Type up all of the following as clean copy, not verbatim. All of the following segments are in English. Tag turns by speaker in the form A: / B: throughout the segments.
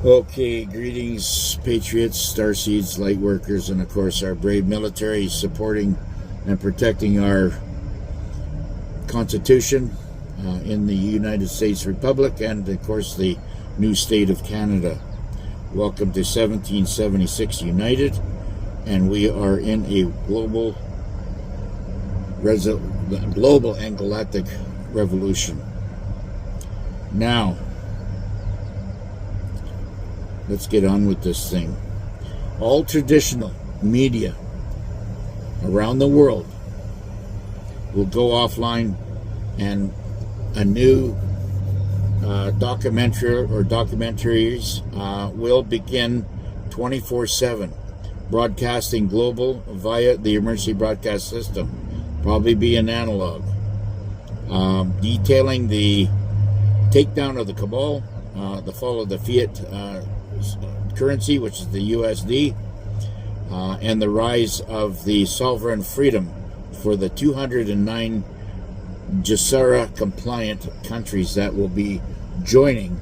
A: Okay, greetings, patriots, starseeds, light workers, and of course our brave military supporting and protecting our Constitution in the United States Republic and of course the new state of Canada. Welcome to 1776 United, and we are in a global and galactic revolution. Now, let's get on with this thing. All traditional media around the world will go offline, and a new documentaries will begin 24/7, broadcasting global via the emergency broadcast system, probably be an analog, detailing the takedown of the cabal, the fall of the fiat currency, which is the USD, and the rise of the sovereign freedom for the 209 GESARA compliant countries that will be joining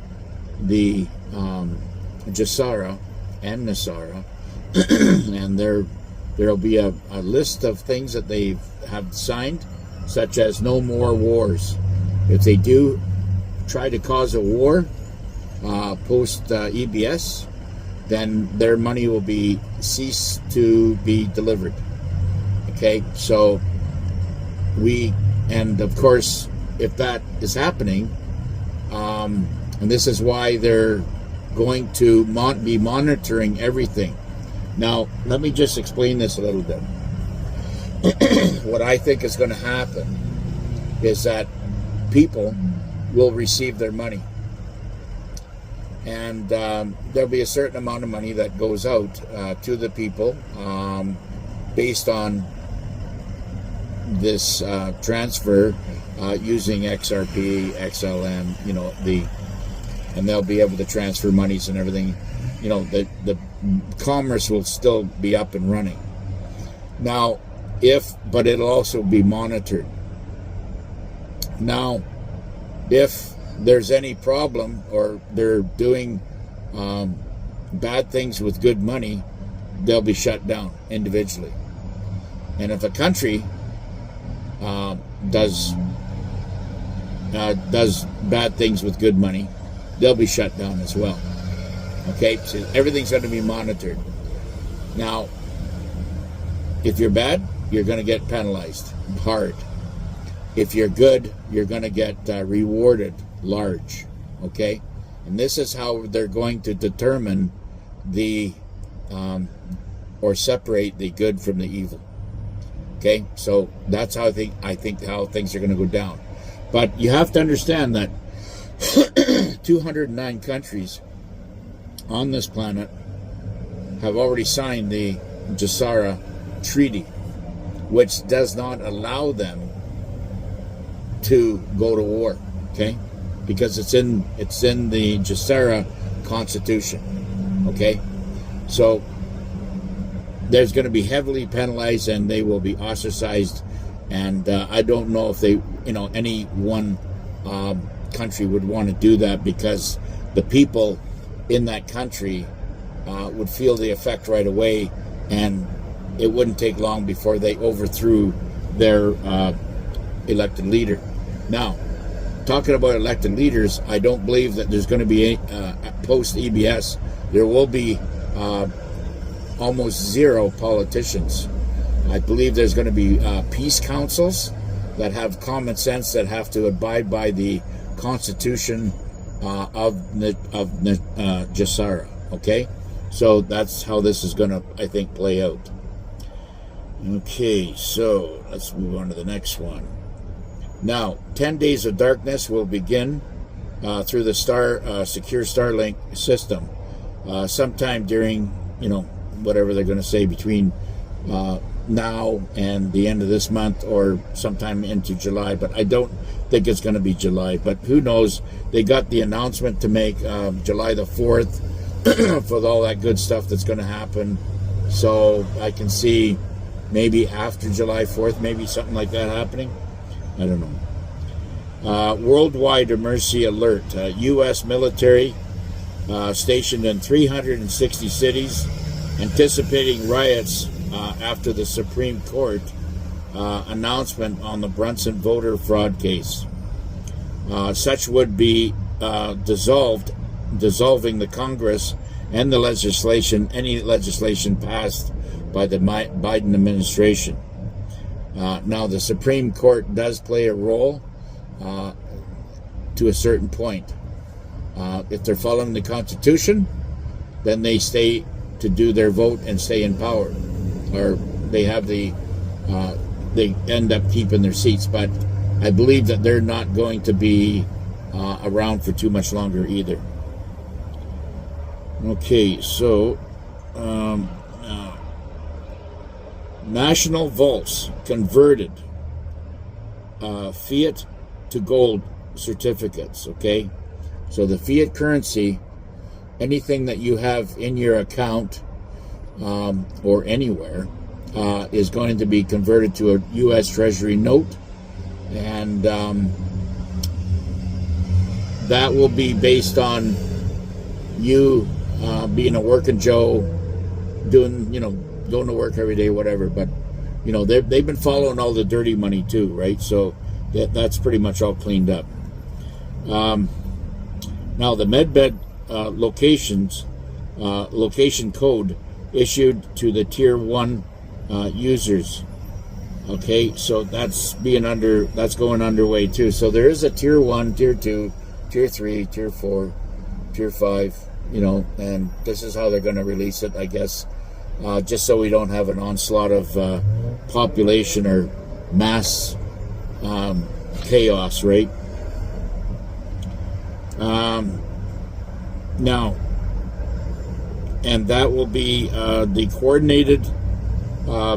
A: the GESARA and NESARA. And there'll be a list of things that they have signed, such as no more wars. If they do try to cause a war post EBS, then their money will be ceased to be delivered. Okay, so and of course, if that is happening, and this is why they're going to be monitoring everything. Now, let me just explain this a little bit. What I think is going to happen is that people will receive their money, and there'll be a certain amount of money that goes out to the people based on this transfer using XRP, XLM, and they'll be able to transfer monies and everything. The commerce will still be up and running. Now, but it'll also be monitored. Now, if there's any problem or they're doing bad things with good money, they'll be shut down individually. And if a country does bad things with good money, they'll be shut down as well. Okay, so everything's going to be monitored. Now, if you're bad, you're going to get penalized hard. If you're good, you're going to get rewarded large. Okay, and this is how they're going to determine or separate the good from the evil. Okay, so that's how I think how things are going to go down. But you have to understand that 209 countries on this planet have already signed the GESARA treaty, which does not allow them to go to war. Okay, because it's in the GESARA Constitution. Okay, so there's going to be heavily penalized, and they will be ostracized. And I don't know if any one country would want to do that, because the people in that country would feel the effect right away, and it wouldn't take long before they overthrew their elected leader. Now, talking about elected leaders, I don't believe that there's going to be post EBS. There will be almost zero politicians. I believe there's going to be peace councils that have common sense, that have to abide by the Constitution of GESARA. Okay, so that's how this is going to, I think, play out. Okay, so let's move on to the next one. Now, 10 days of darkness will begin through the secure Starlink system sometime during, whatever they're going to say, between now and the end of this month, or sometime into July. But I don't think it's going to be July, but who knows. They got the announcement to make July the 4th for all that good stuff that's going to happen. So I can see maybe after July 4th, maybe something like that happening. I don't know. Worldwide emergency alert. U.S. military stationed in 360 cities, anticipating riots after the Supreme Court announcement on the Brunson voter fraud case. Such would be dissolving the Congress and the legislation, any legislation passed by the Biden administration. Now, the Supreme Court does play a role to a certain point. If they're following the Constitution, then they stay to do their vote and stay in power, or they have they end up keeping their seats. But I believe that they're not going to be around for too much longer either. Okay, so national vaults converted fiat to gold certificates. Okay, so the fiat currency, anything that you have in your account or anywhere, is going to be converted to a U.S. Treasury note, and that will be based on you being a working Joe, doing, going to work every day, whatever. But they've been following all the dirty money too, right? So that's pretty much all cleaned up. Now the MedBed location code issued to the Tier 1 users. Okay, so that's going underway too. So there is a Tier 1, Tier 2, Tier 3, Tier 4, Tier 5, and this is how they're going to release it, I guess, just so we don't have an onslaught of population or mass chaos, right? Now, and that will be the coordinated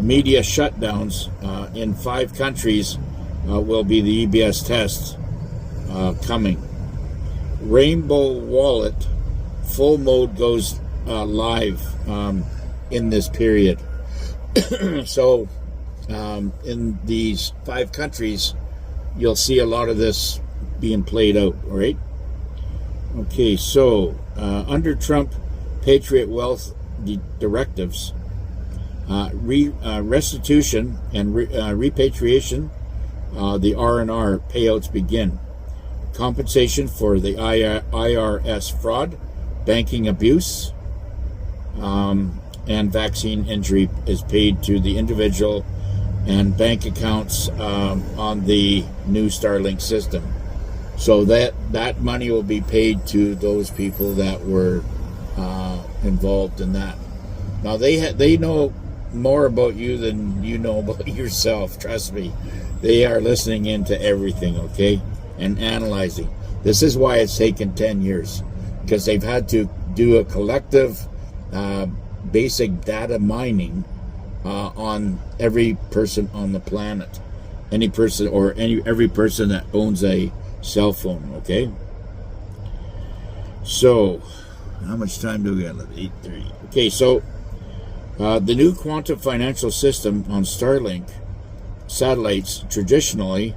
A: media shutdowns in 5 countries will be the EBS tests coming. Rainbow Wallet full mode goes live in this period. So in these 5 countries, you'll see a lot of this being played out, all right? Okay, so under Trump Patriot Wealth directives, restitution and repatriation, the R&R payouts begin. Compensation for the IRS fraud, banking abuse, and vaccine injury is paid to the individual and bank accounts on the new Starlink system. So that money will be paid to those people that were involved in that. Now they know more about you than you know about yourself. Trust me, they are listening into everything, okay, and analyzing. This is why it's taken 10 years, because they've had to do a collective basic data mining on every person on the planet, any person or every person that owns a cell phone. Okay, so how much time do we got left? 8:30. Okay, so the new quantum financial system on Starlink satellites traditionally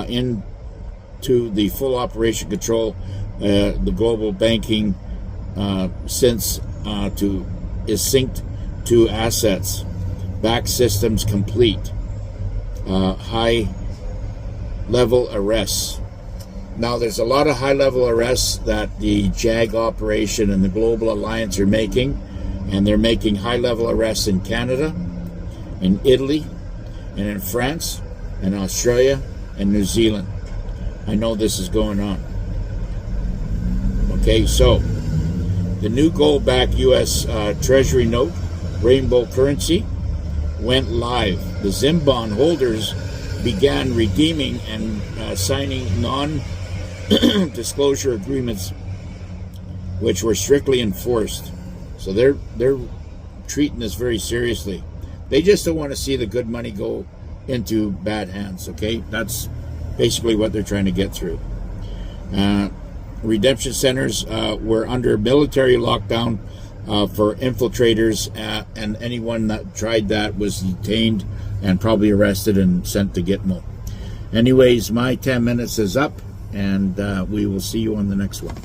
A: into the full operation control the global banking is synced to assets, back systems complete, high level arrests. Now there's a lot of high level arrests that the JAG operation and the Global Alliance are making, and they're making high level arrests in Canada, in Italy, and in France, and Australia, and New Zealand. I know this is going on. Okay, so the new gold-backed U.S. Treasury note, rainbow currency, went live. The ZIM bond holders began redeeming and signing non-disclosure agreements, which were strictly enforced. So they're treating this very seriously. They just don't want to see the good money go into bad hands. Okay, that's basically what they're trying to get through. Redemption centers were under military lockdown for infiltrators, and anyone that tried that was detained and probably arrested and sent to Gitmo. Anyways, my 10 minutes is up, and we will see you on the next one.